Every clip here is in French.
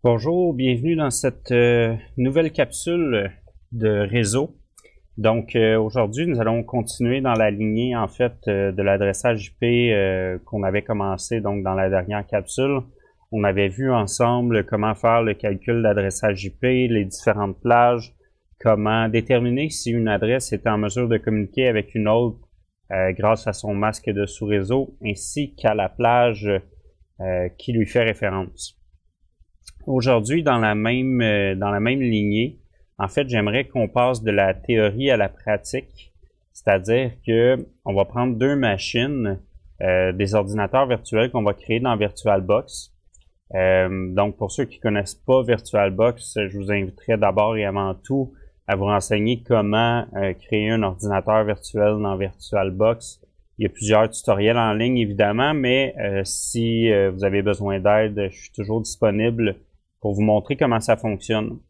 Bonjour, bienvenue dans cette nouvelle capsule de réseau. Donc aujourd'hui, nous allons continuer dans la lignée en fait de l'adressage IP qu'on avait commencé donc dans la dernière capsule. On avait vu ensemble comment faire le calcul d'adressage IP, les différentes plages, comment déterminer si une adresse est en mesure de communiquer avec une autre grâce à son masque de sous-réseau, ainsi qu'à la plage qui lui fait référence. Aujourd'hui, dans la même lignée, en fait, j'aimerais qu'on passe de la théorie à la pratique, c'est-à-dire que on va prendre deux machines, des ordinateurs virtuels qu'on va créer dans VirtualBox. Donc, pour ceux qui connaissent pas VirtualBox, je vous inviterai d'abord et avant tout à vous renseigner comment créer un ordinateur virtuel dans VirtualBox. Il y a plusieurs tutoriels en ligne, évidemment, mais si vous avez besoin d'aide, je suis toujours disponible pour vous montrer comment ça fonctionne.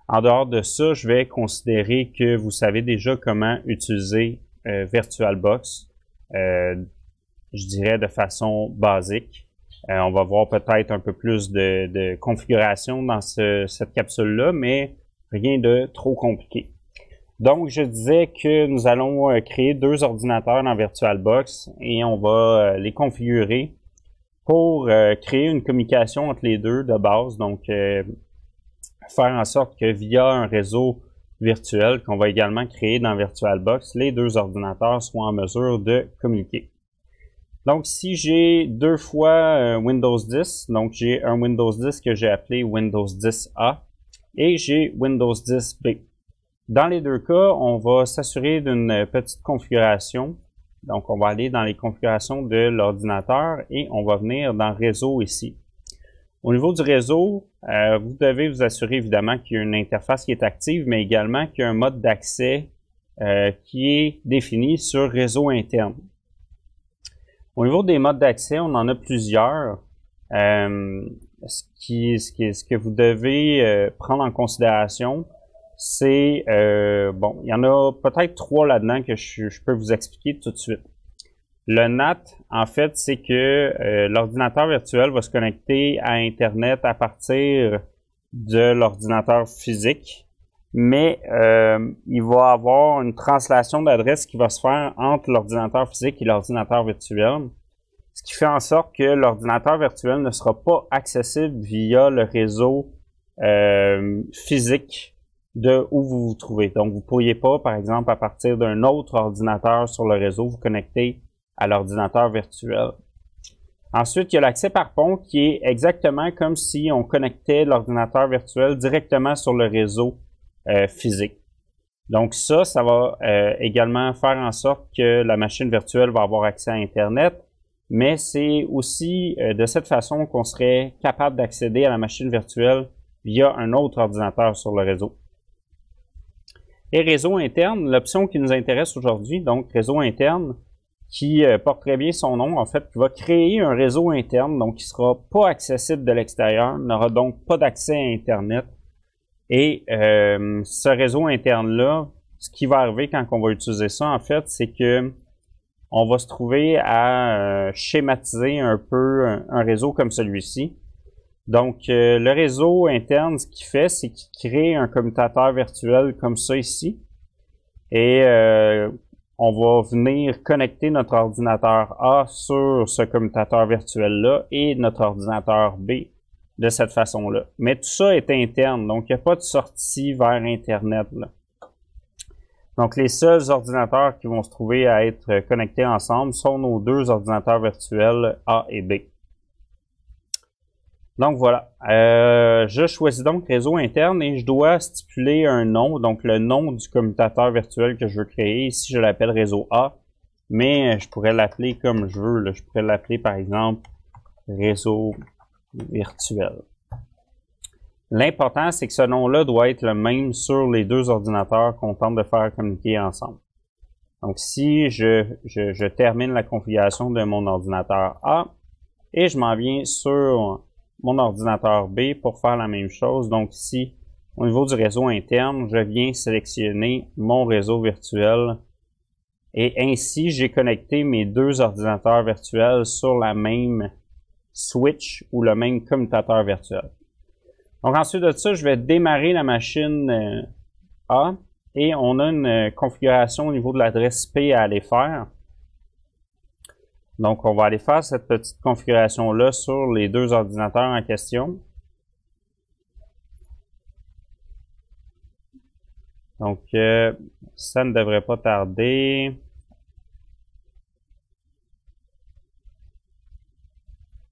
En dehors de ça, je vais considérer que vous savez déjà comment utiliser VirtualBox, je dirais de façon basique. On va voir peut-être un peu plus de configuration dans cette capsule-là, mais rien de trop compliqué. Donc, je disais que nous allons créer deux ordinateurs dans VirtualBox et on va les configurer pour créer une communication entre les deux de base. Donc, faire en sorte que via un réseau virtuel qu'on va également créer dans VirtualBox, les deux ordinateurs soient en mesure de communiquer. Donc, si j'ai deux fois Windows 10, donc j'ai un Windows 10 que j'ai appelé Windows 10A et j'ai Windows 10B. Dans les deux cas, on va s'assurer d'une petite configuration. Donc, on va aller dans les configurations de l'ordinateur et on va venir dans Réseau ici. Au niveau du réseau, vous devez vous assurer évidemment qu'il y a une interface qui est active, mais également qu'il y a un mode d'accès qui est défini sur Réseau interne. Au niveau des modes d'accès, on en a plusieurs. Ce que vous devez prendre en considération, c'est, bon, il y en a peut-être trois là-dedans que je peux vous expliquer tout de suite. Le NAT, en fait, c'est que l'ordinateur virtuel va se connecter à Internet à partir de l'ordinateur physique, mais il va avoir une translation d'adresse qui va se faire entre l'ordinateur physique et l'ordinateur virtuel, ce qui fait en sorte que l'ordinateur virtuel ne sera pas accessible via le réseau physique de où vous vous trouvez. Donc, vous ne pourriez pas, par exemple, à partir d'un autre ordinateur sur le réseau, vous connecter à l'ordinateur virtuel. Ensuite, il y a l'accès par pont qui est exactement comme si on connectait l'ordinateur virtuel directement sur le réseau physique. Donc ça va également faire en sorte que la machine virtuelle va avoir accès à Internet, mais c'est aussi de cette façon qu'on serait capable d'accéder à la machine virtuelle via un autre ordinateur sur le réseau. Et réseau interne, l'option qui nous intéresse aujourd'hui, donc réseau interne, qui porte très bien son nom, en fait, qui va créer un réseau interne, donc qui ne sera pas accessible de l'extérieur, n'aura donc pas d'accès à Internet. Et ce réseau interne-là, ce qui va arriver quand on va utiliser ça, en fait, c'est que on va se trouver à schématiser un peu un réseau comme celui-ci. Donc, le réseau interne, ce qu'il fait, c'est qu'il crée un commutateur virtuel comme ça ici. Et on va venir connecter notre ordinateur A sur ce commutateur virtuel-là et notre ordinateur B de cette façon-là. Mais tout ça est interne, donc il n'y a pas de sortie vers Internet, là. Donc, les seuls ordinateurs qui vont se trouver à être connectés ensemble sont nos deux ordinateurs virtuels A et B. Donc voilà, je choisis donc réseau interne et je dois stipuler un nom, donc le nom du commutateur virtuel que je veux créer. Ici, je l'appelle réseau A, mais je pourrais l'appeler comme je veux, là. Je pourrais l'appeler par exemple réseau virtuel. L'important, c'est que ce nom-là doit être le même sur les deux ordinateurs qu'on tente de faire communiquer ensemble. Donc si je termine la configuration de mon ordinateur A et je m'en viens sur mon ordinateur B pour faire la même chose. Donc ici, au niveau du réseau interne, je viens sélectionner mon réseau virtuel et ainsi j'ai connecté mes deux ordinateurs virtuels sur la même switch ou le même commutateur virtuel. Donc ensuite de ça, je vais démarrer la machine A et on a une configuration au niveau de l'adresse IP à aller faire. Donc on va aller faire cette petite configuration-là sur les deux ordinateurs en question. Donc ça ne devrait pas tarder.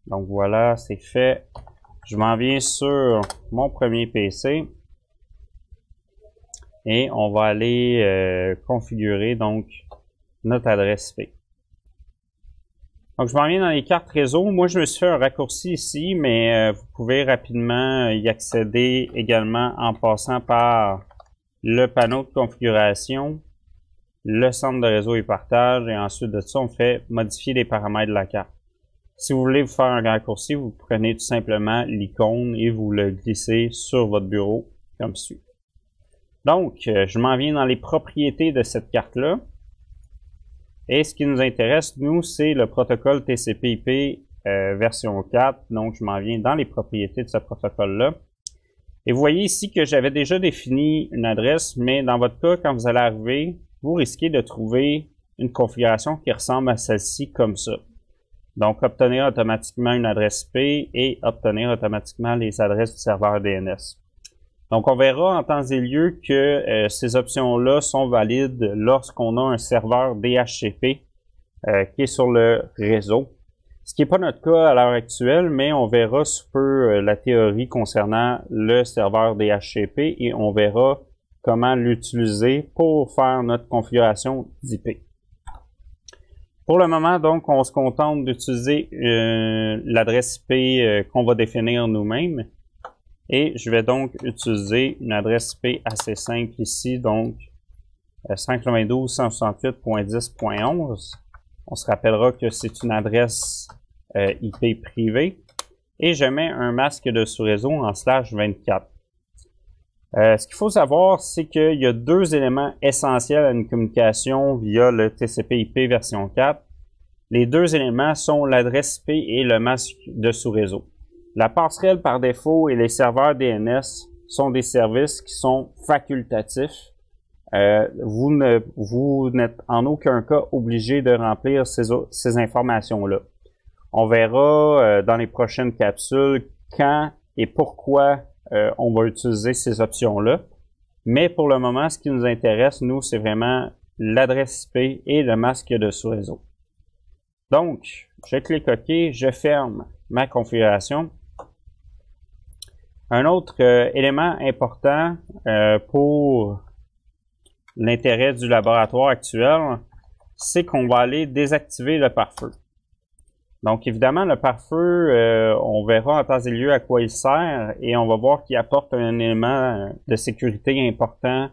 Donc voilà, c'est fait. Je m'en viens sur mon premier PC et on va aller configurer donc notre adresse IP. Donc je m'en viens dans les cartes réseau. Moi je me suis fait un raccourci ici, mais vous pouvez rapidement y accéder également en passant par le panneau de configuration, le centre de réseau et partage, et ensuite de ça on fait modifier les paramètres de la carte. Si vous voulez vous faire un raccourci, vous prenez tout simplement l'icône et vous le glissez sur votre bureau comme suit. Donc, je m'en viens dans les propriétés de cette carte-là. Et ce qui nous intéresse, nous, c'est le protocole TCP/IP version 4. Donc, je m'en viens dans les propriétés de ce protocole-là. Et vous voyez ici que j'avais déjà défini une adresse, mais dans votre cas, quand vous allez arriver, vous risquez de trouver une configuration qui ressemble à celle-ci comme ça. Donc, obtenir automatiquement une adresse IP et obtenir automatiquement les adresses du serveur DNS. Donc, on verra en temps et lieu que ces options-là sont valides lorsqu'on a un serveur DHCP qui est sur le réseau. Ce qui n'est pas notre cas à l'heure actuelle, mais on verra sous peu la théorie concernant le serveur DHCP et on verra comment l'utiliser pour faire notre configuration d'IP. Pour le moment, donc, on se contente d'utiliser l'adresse IP qu'on va définir nous-mêmes. Et je vais donc utiliser une adresse IP assez simple ici, donc 192.168.10.11. On se rappellera que c'est une adresse IP privée. Et je mets un masque de sous-réseau en /24. Ce qu'il faut savoir, c'est qu'il y a deux éléments essentiels à une communication via le TCP/IP version 4. Les deux éléments sont l'adresse IP et le masque de sous-réseau. La passerelle par défaut et les serveurs DNS sont des services qui sont facultatifs. Vous n'êtes en aucun cas obligé de remplir ces informations-là. On verra dans les prochaines capsules quand et pourquoi on va utiliser ces options-là. Mais pour le moment, ce qui nous intéresse, nous, c'est vraiment l'adresse IP et le masque de sous-réseau. Donc, je clique OK, je ferme ma configuration. Un autre élément important pour l'intérêt du laboratoire actuel, c'est qu'on va aller désactiver le pare-feu. Donc, évidemment, le pare-feu, on verra en temps et lieu à quoi il sert et on va voir qu'il apporte un élément de sécurité important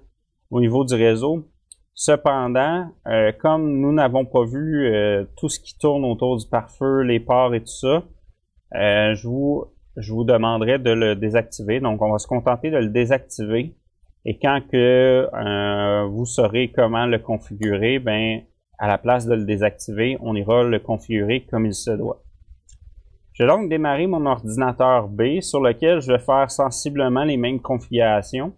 au niveau du réseau. Cependant, comme nous n'avons pas vu tout ce qui tourne autour du pare-feu, les ports et tout ça, je vous demanderai de le désactiver. Donc, on va se contenter de le désactiver. Et quand que vous saurez comment le configurer, ben, à la place de le désactiver, on ira le configurer comme il se doit. Je vais donc démarrer mon ordinateur B sur lequel je vais faire sensiblement les mêmes configurations,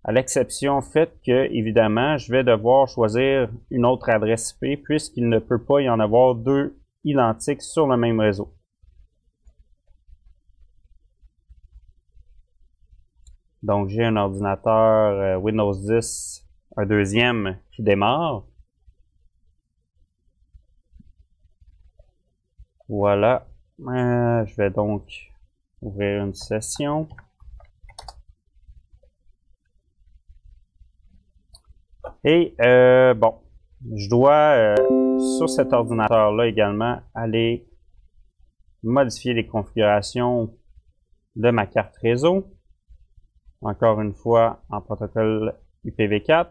à l'exception faite que, évidemment, je vais devoir choisir une autre adresse IP puisqu'il ne peut pas y en avoir deux identiques sur le même réseau. Donc, j'ai un ordinateur Windows 10, un deuxième qui démarre. Voilà. Je vais donc ouvrir une session. Et bon, je dois, sur cet ordinateur-là également, aller modifier les configurations de ma carte réseau. Encore une fois, en protocole IPv4.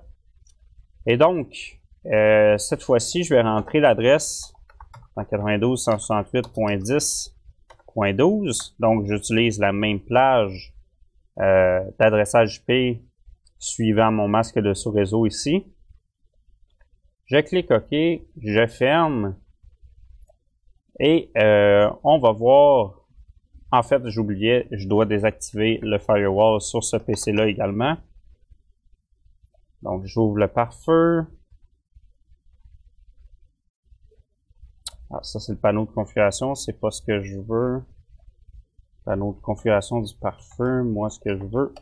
Et donc, cette fois-ci, je vais rentrer l'adresse 192.168.10.12. Donc, j'utilise la même plage d'adressage IP suivant mon masque de sous-réseau ici. Je clique OK, je ferme et on va voir En fait, j'oubliais, je dois désactiver le firewall sur ce PC-là également. Donc, j'ouvre le pare-feu. Ah, ça, c'est le panneau de configuration. C'est pas ce que je veux. Panneau de configuration du pare-feu. Moi, ce que je veux,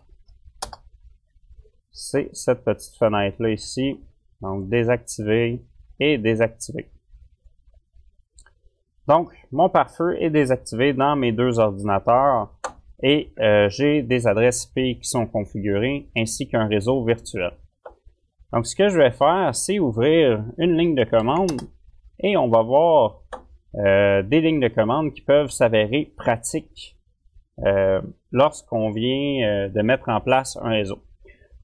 c'est cette petite fenêtre-là ici. Donc, désactiver et désactiver. Donc, mon pare-feu est désactivé dans mes deux ordinateurs et j'ai des adresses IP qui sont configurées ainsi qu'un réseau virtuel. Donc, ce que je vais faire, c'est ouvrir une ligne de commande et on va voir des lignes de commande qui peuvent s'avérer pratiques lorsqu'on vient de mettre en place un réseau.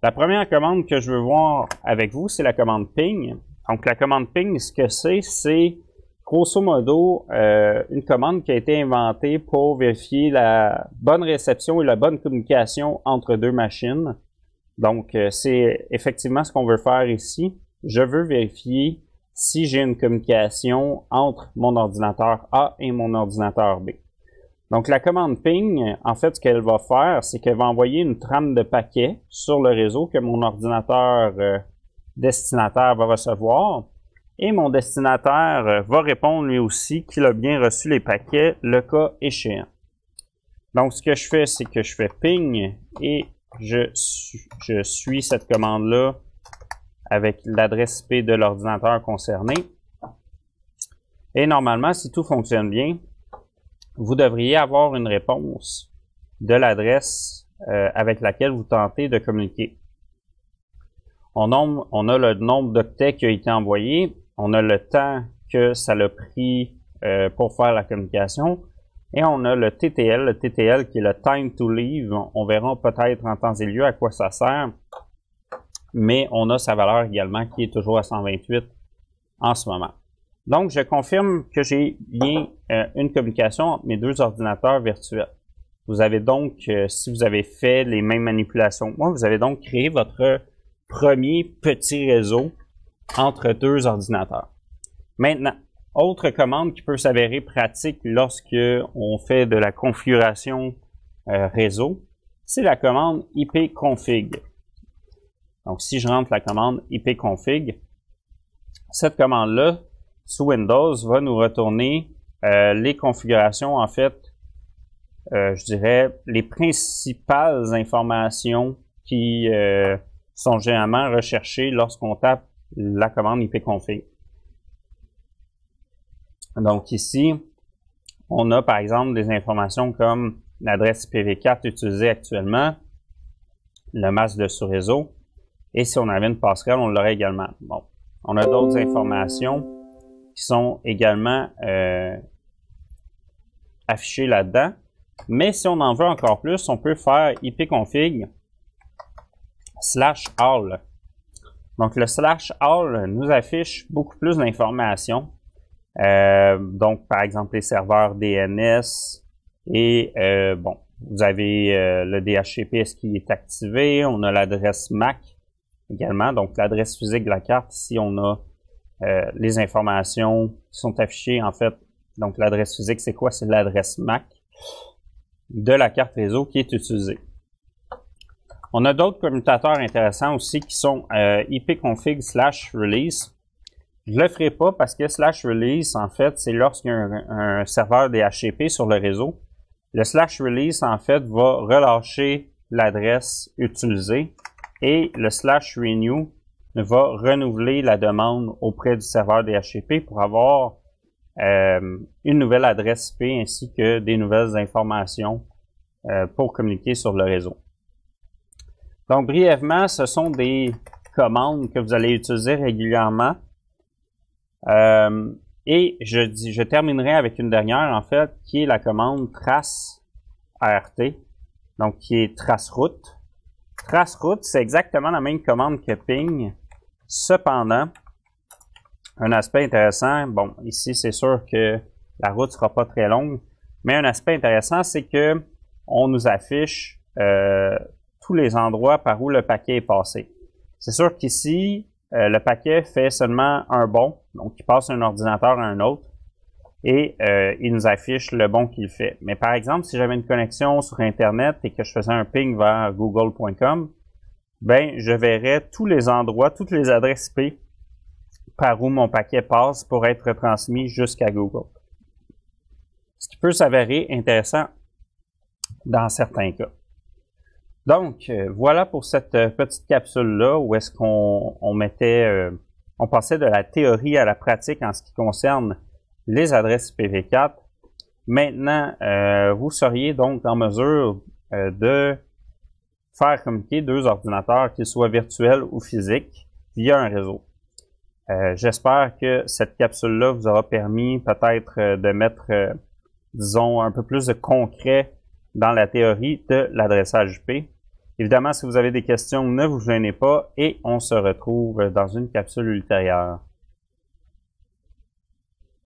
La première commande que je veux voir avec vous, c'est la commande ping. Donc, la commande ping, ce que c'est grosso modo une commande qui a été inventée pour vérifier la bonne réception et la bonne communication entre deux machines. Donc, c'est effectivement ce qu'on veut faire ici. Je veux vérifier si j'ai une communication entre mon ordinateur A et mon ordinateur B. Donc, la commande ping, en fait, ce qu'elle va faire, c'est qu'elle va envoyer une trame de paquets sur le réseau que mon ordinateur destinataire va recevoir. Et mon destinataire va répondre lui aussi qu'il a bien reçu les paquets, le cas échéant. Donc, ce que je fais, c'est que je fais ping et je suis cette commande-là avec l'adresse IP de l'ordinateur concerné. Et normalement, si tout fonctionne bien, vous devriez avoir une réponse de l'adresse avec laquelle vous tentez de communiquer. On a le nombre d'octets qui a été envoyé, on a le temps que ça l'a pris pour faire la communication, et on a le TTL qui est le Time to Leave. On verra peut-être en temps et lieu à quoi ça sert, mais on a sa valeur également qui est toujours à 128 en ce moment. Donc, je confirme que j'ai bien une communication entre mes deux ordinateurs virtuels. Vous avez donc, si vous avez fait les mêmes manipulations que moi, vous avez donc créé votre premier petit réseau entre deux ordinateurs. Maintenant, autre commande qui peut s'avérer pratique lorsque on fait de la configuration réseau, c'est la commande ipconfig. Donc, si je rentre la commande ipconfig, cette commande-là, sous Windows, va nous retourner les configurations, en fait, je dirais, les principales informations qui sont généralement recherchées lorsqu'on tape la commande ipconfig. Donc ici, on a par exemple des informations comme l'adresse IPv4 utilisée actuellement, le masque de sous-réseau, et si on avait une passerelle, on l'aurait également. Bon, on a d'autres informations qui sont également affichées là-dedans, mais si on en veut encore plus, on peut faire ipconfig /all. Donc le /all nous affiche beaucoup plus d'informations. Donc par exemple les serveurs DNS et bon, vous avez le DHCP qui est activé, on a l'adresse MAC également, donc l'adresse physique de la carte. Ici on a les informations qui sont affichées en fait. Donc l'adresse physique c'est quoi? C'est l'adresse MAC de la carte réseau qui est utilisée. On a d'autres commutateurs intéressants aussi qui sont ipconfig /release. Je ne le ferai pas parce que /release, en fait, c'est lorsqu'il y a un serveur DHCP sur le réseau. Le /release, en fait, va relâcher l'adresse utilisée et le /renew va renouveler la demande auprès du serveur DHCP pour avoir une nouvelle adresse IP ainsi que des nouvelles informations pour communiquer sur le réseau. Donc, brièvement, ce sont des commandes que vous allez utiliser régulièrement. Et je terminerai avec une dernière, en fait, qui est la commande trace ART, donc qui est traceroute. Traceroute, c'est exactement la même commande que ping. Cependant, un aspect intéressant, bon, ici, c'est sûr que la route sera pas très longue, mais un aspect intéressant, c'est que on nous affiche tous les endroits par où le paquet est passé. C'est sûr qu'ici, le paquet fait seulement un bond, donc il passe d'un ordinateur à un autre. et il nous affiche le bond qu'il fait. Mais par exemple, si j'avais une connexion sur Internet et que je faisais un ping vers google.com, ben je verrais tous les endroits, toutes les adresses IP par où mon paquet passe pour être transmis jusqu'à Google. Ce qui peut s'avérer intéressant dans certains cas. Donc, voilà pour cette petite capsule-là où est-ce qu'on mettait, on passait de la théorie à la pratique en ce qui concerne les adresses IPv4. Maintenant, vous seriez donc en mesure de faire communiquer deux ordinateurs, qu'ils soient virtuels ou physiques, via un réseau. J'espère que cette capsule-là vous aura permis peut-être de mettre, disons, un peu plus de concret dans la théorie de l'adressage IP. Évidemment, si vous avez des questions, ne vous gênez pas et on se retrouve dans une capsule ultérieure.